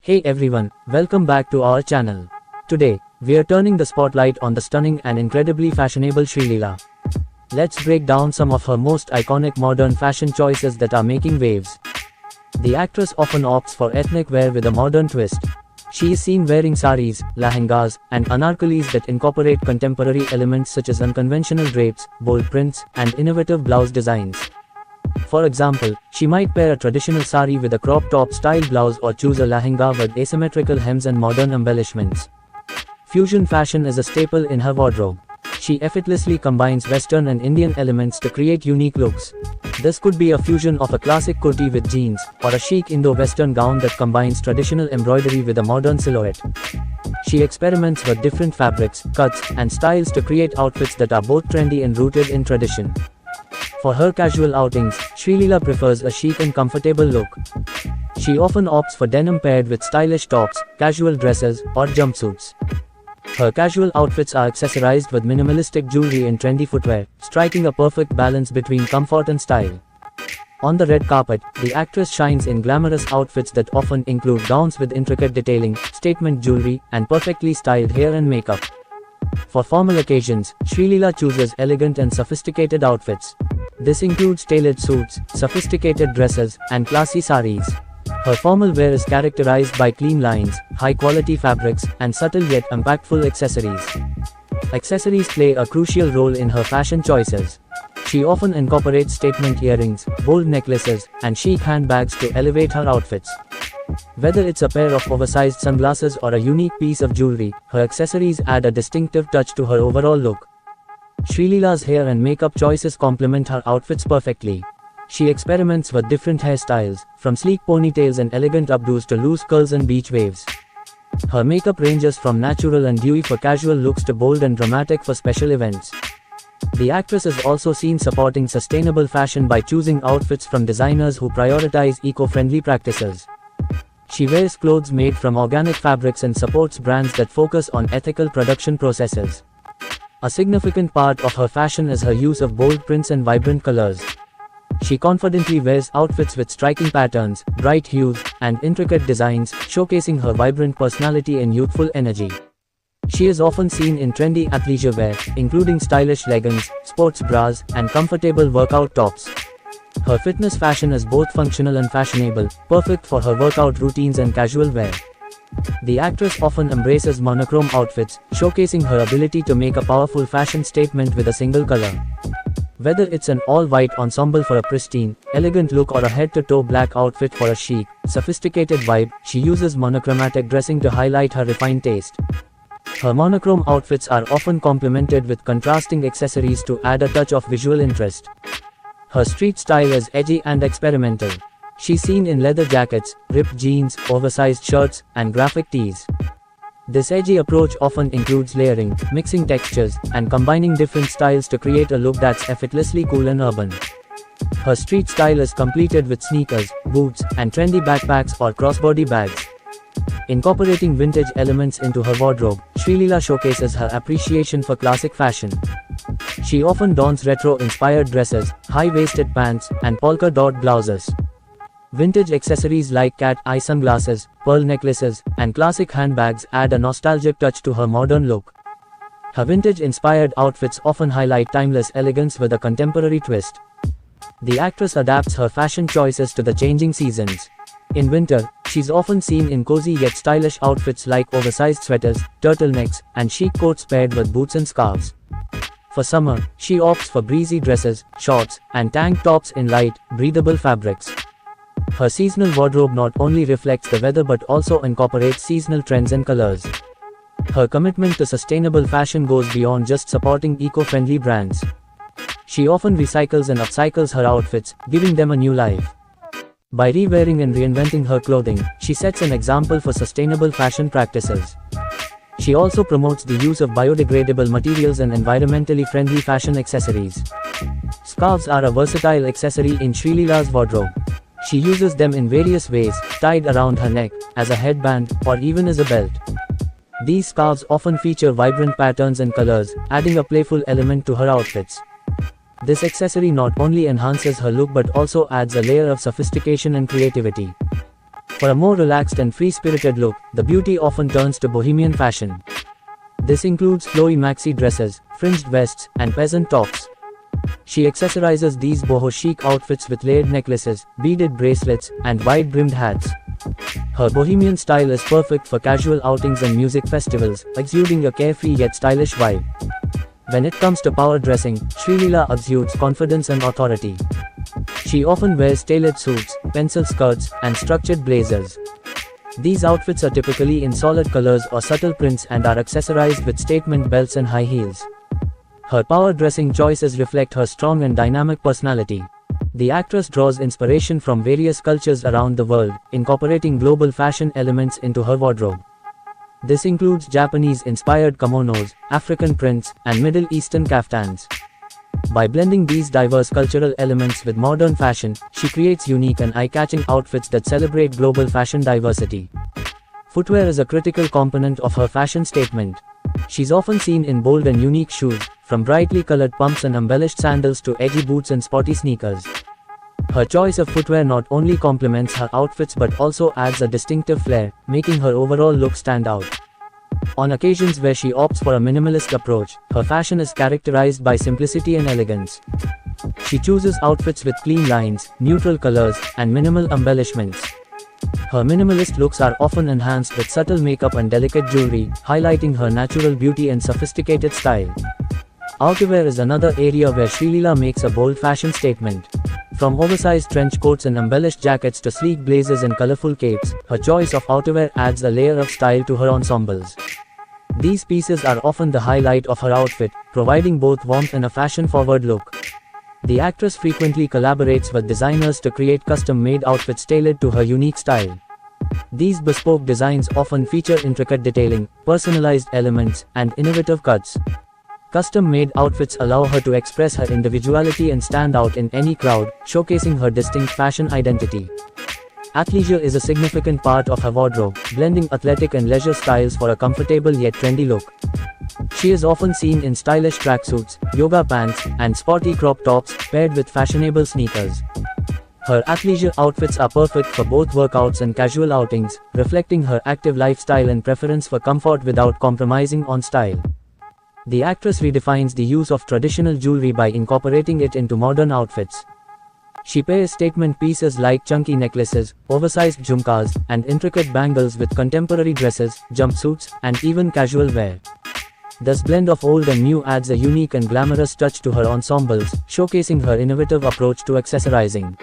Hey everyone, welcome back to our channel. Today, we are turning the spotlight on the stunning and incredibly fashionable Srileela. Let's break down some of her most iconic modern fashion choices that are making waves. The actress often opts for ethnic wear with a modern twist. She is seen wearing saris, lehengas, and anarkalis that incorporate contemporary elements such as unconventional drapes, bold prints, and innovative blouse designs. For example, she might pair a traditional sari with a crop top style blouse or choose a lehenga with asymmetrical hems and modern embellishments. Fusion fashion is a staple in her wardrobe. She effortlessly combines Western and Indian elements to create unique looks. This could be a fusion of a classic kurti with jeans, or a chic Indo-Western gown that combines traditional embroidery with a modern silhouette. She experiments with different fabrics, cuts, and styles to create outfits that are both trendy and rooted in tradition. For her casual outings, Srileela prefers a chic and comfortable look. She often opts for denim paired with stylish tops, casual dresses, or jumpsuits. Her casual outfits are accessorized with minimalistic jewelry and trendy footwear, striking a perfect balance between comfort and style. On the red carpet, the actress shines in glamorous outfits that often include gowns with intricate detailing, statement jewelry, and perfectly styled hair and makeup. For formal occasions, Srileela chooses elegant and sophisticated outfits. This includes tailored suits, sophisticated dresses, and classy saris. Her formal wear is characterized by clean lines, high-quality fabrics, and subtle yet impactful accessories. Accessories play a crucial role in her fashion choices. She often incorporates statement earrings, bold necklaces, and chic handbags to elevate her outfits. Whether it's a pair of oversized sunglasses or a unique piece of jewelry, her accessories add a distinctive touch to her overall look. Srileela's hair and makeup choices complement her outfits perfectly. She experiments with different hairstyles, from sleek ponytails and elegant updos to loose curls and beach waves. Her makeup ranges from natural and dewy for casual looks to bold and dramatic for special events. The actress is also seen supporting sustainable fashion by choosing outfits from designers who prioritize eco-friendly practices. She wears clothes made from organic fabrics and supports brands that focus on ethical production processes. A significant part of her fashion is her use of bold prints and vibrant colors. She confidently wears outfits with striking patterns, bright hues, and intricate designs, showcasing her vibrant personality and youthful energy. She is often seen in trendy athleisure wear, including stylish leggings, sports bras, and comfortable workout tops. Her fitness fashion is both functional and fashionable, perfect for her workout routines and casual wear. The actress often embraces monochrome outfits, showcasing her ability to make a powerful fashion statement with a single color. Whether it's an all-white ensemble for a pristine, elegant look or a head-to-toe black outfit for a chic, sophisticated vibe, she uses monochromatic dressing to highlight her refined taste. Her monochrome outfits are often complemented with contrasting accessories to add a touch of visual interest. Her street style is edgy and experimental. She's seen in leather jackets, ripped jeans, oversized shirts, and graphic tees. This edgy approach often includes layering, mixing textures, and combining different styles to create a look that's effortlessly cool and urban. Her street style is completed with sneakers, boots, and trendy backpacks or crossbody bags. Incorporating vintage elements into her wardrobe, Srileela showcases her appreciation for classic fashion. She often dons retro-inspired dresses, high-waisted pants, and polka-dot blouses. Vintage accessories like cat eye sunglasses, pearl necklaces, and classic handbags add a nostalgic touch to her modern look. Her vintage-inspired outfits often highlight timeless elegance with a contemporary twist. The actress adapts her fashion choices to the changing seasons. In winter, she's often seen in cozy yet stylish outfits like oversized sweaters, turtlenecks, and chic coats paired with boots and scarves. For summer, she opts for breezy dresses, shorts, and tank tops in light, breathable fabrics. Her seasonal wardrobe not only reflects the weather but also incorporates seasonal trends and colors. Her commitment to sustainable fashion goes beyond just supporting eco-friendly brands. She often recycles and upcycles her outfits, giving them a new life. By rewearing and reinventing her clothing, she sets an example for sustainable fashion practices. She also promotes the use of biodegradable materials and environmentally friendly fashion accessories. Scarves are a versatile accessory in Srileela's wardrobe. She uses them in various ways, tied around her neck, as a headband, or even as a belt. These scarves often feature vibrant patterns and colors, adding a playful element to her outfits. This accessory not only enhances her look but also adds a layer of sophistication and creativity. For a more relaxed and free-spirited look, the beauty often turns to bohemian fashion. This includes flowy maxi dresses, fringed vests, and peasant tops. She accessorizes these boho chic outfits with layered necklaces, beaded bracelets, and wide-brimmed hats. Her bohemian style is perfect for casual outings and music festivals, exuding a carefree yet stylish vibe. When it comes to power dressing, Srileela exudes confidence and authority. She often wears tailored suits, pencil skirts, and structured blazers. These outfits are typically in solid colors or subtle prints and are accessorized with statement belts and high heels. Her power dressing choices reflect her strong and dynamic personality. The actress draws inspiration from various cultures around the world, incorporating global fashion elements into her wardrobe. This includes Japanese-inspired kimonos, African prints, and Middle Eastern kaftans. By blending these diverse cultural elements with modern fashion, she creates unique and eye-catching outfits that celebrate global fashion diversity. Footwear is a critical component of her fashion statement. She's often seen in bold and unique shoes, from brightly colored pumps and embellished sandals to edgy boots and sporty sneakers. Her choice of footwear not only complements her outfits but also adds a distinctive flair, making her overall look stand out. On occasions where she opts for a minimalist approach, her fashion is characterized by simplicity and elegance. She chooses outfits with clean lines, neutral colors, and minimal embellishments. Her minimalist looks are often enhanced with subtle makeup and delicate jewelry, highlighting her natural beauty and sophisticated style. Outerwear is another area where Srileela makes a bold fashion statement. From oversized trench coats and embellished jackets to sleek blazers and colorful capes, her choice of outerwear adds a layer of style to her ensembles. These pieces are often the highlight of her outfit, providing both warmth and a fashion-forward look. The actress frequently collaborates with designers to create custom-made outfits tailored to her unique style. These bespoke designs often feature intricate detailing, personalized elements, and innovative cuts. Custom-made outfits allow her to express her individuality and stand out in any crowd, showcasing her distinct fashion identity. Athleisure is a significant part of her wardrobe, blending athletic and leisure styles for a comfortable yet trendy look. She is often seen in stylish tracksuits, yoga pants, and sporty crop tops, paired with fashionable sneakers. Her athleisure outfits are perfect for both workouts and casual outings, reflecting her active lifestyle and preference for comfort without compromising on style. The actress redefines the use of traditional jewelry by incorporating it into modern outfits. She pairs statement pieces like chunky necklaces, oversized jhumkas, and intricate bangles with contemporary dresses, jumpsuits, and even casual wear. This blend of old and new adds a unique and glamorous touch to her ensembles, showcasing her innovative approach to accessorizing.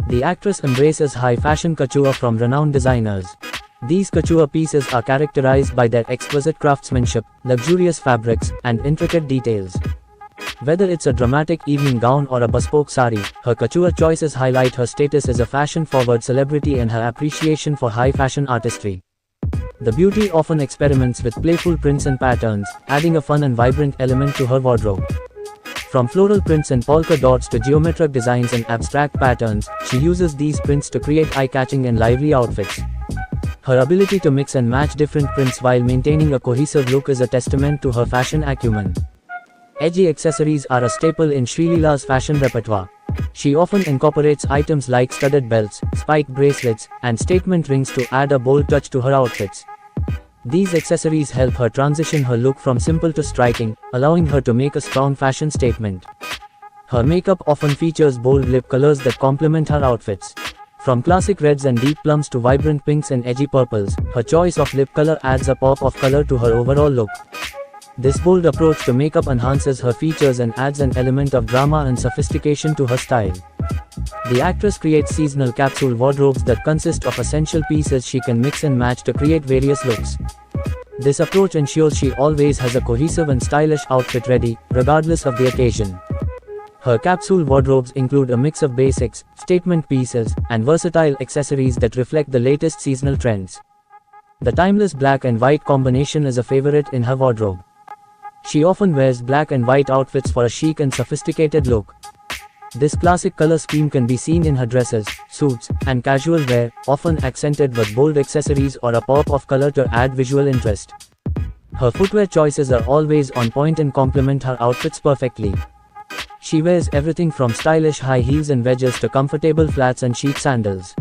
The actress embraces high-fashion couture from renowned designers. These couture pieces are characterized by their exquisite craftsmanship, luxurious fabrics, and intricate details. Whether it's a dramatic evening gown or a bespoke sari, her couture choices highlight her status as a fashion-forward celebrity and her appreciation for high-fashion artistry. The beauty often experiments with playful prints and patterns, adding a fun and vibrant element to her wardrobe. From floral prints and polka dots to geometric designs and abstract patterns, she uses these prints to create eye-catching and lively outfits. Her ability to mix and match different prints while maintaining a cohesive look is a testament to her fashion acumen. Edgy accessories are a staple in Srileela's fashion repertoire. She often incorporates items like studded belts, spiked bracelets, and statement rings to add a bold touch to her outfits. These accessories help her transition her look from simple to striking, allowing her to make a strong fashion statement. Her makeup often features bold lip colors that complement her outfits. From classic reds and deep plums to vibrant pinks and edgy purples, her choice of lip color adds a pop of color to her overall look. This bold approach to makeup enhances her features and adds an element of drama and sophistication to her style. The actress creates seasonal capsule wardrobes that consist of essential pieces she can mix and match to create various looks. This approach ensures she always has a cohesive and stylish outfit ready, regardless of the occasion. Her capsule wardrobes include a mix of basics, statement pieces, and versatile accessories that reflect the latest seasonal trends. The timeless black and white combination is a favorite in her wardrobe. She often wears black and white outfits for a chic and sophisticated look. This classic color scheme can be seen in her dresses, suits, and casual wear, often accented with bold accessories or a pop of color to add visual interest. Her footwear choices are always on point and complement her outfits perfectly. She wears everything from stylish high heels and wedges to comfortable flats and chic sandals.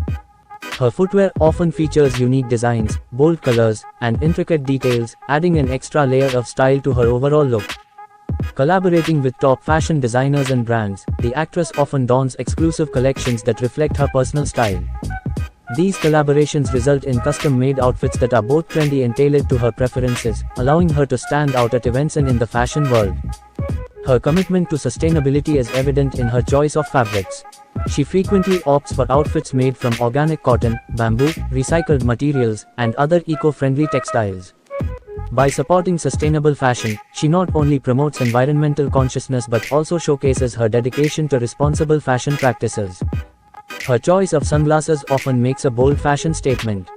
Her footwear often features unique designs, bold colors, and intricate details, adding an extra layer of style to her overall look. Collaborating with top fashion designers and brands, the actress often dons exclusive collections that reflect her personal style. These collaborations result in custom-made outfits that are both trendy and tailored to her preferences, allowing her to stand out at events and in the fashion world. Her commitment to sustainability is evident in her choice of fabrics. She frequently opts for outfits made from organic cotton, bamboo, recycled materials, and other eco-friendly textiles. By supporting sustainable fashion, she not only promotes environmental consciousness but also showcases her dedication to responsible fashion practices. Her choice of sunglasses often makes a bold fashion statement.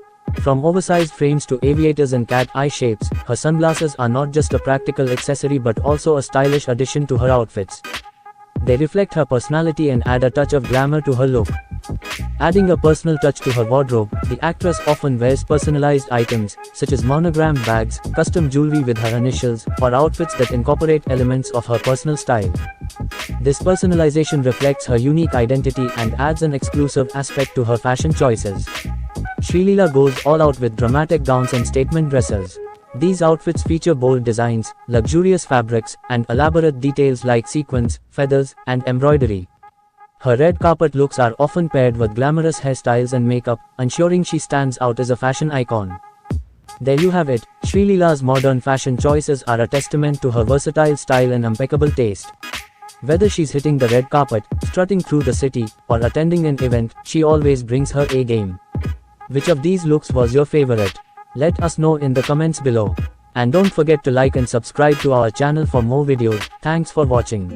From oversized frames to aviators and cat eye shapes, her sunglasses are not just a practical accessory but also a stylish addition to her outfits. They reflect her personality and add a touch of glamour to her look. Adding a personal touch to her wardrobe, the actress often wears personalized items, such as monogrammed bags, custom jewelry with her initials, or outfits that incorporate elements of her personal style. This personalization reflects her unique identity and adds an exclusive aspect to her fashion choices. Srileela goes all out with dramatic gowns and statement dresses. These outfits feature bold designs, luxurious fabrics, and elaborate details like sequins, feathers, and embroidery. Her red carpet looks are often paired with glamorous hairstyles and makeup, ensuring she stands out as a fashion icon. There you have it, Srileela's modern fashion choices are a testament to her versatile style and impeccable taste. Whether she's hitting the red carpet, strutting through the city, or attending an event, she always brings her A game. Which of these looks was your favorite? Let us know in the comments below. And don't forget to like and subscribe to our channel for more videos. Thanks for watching.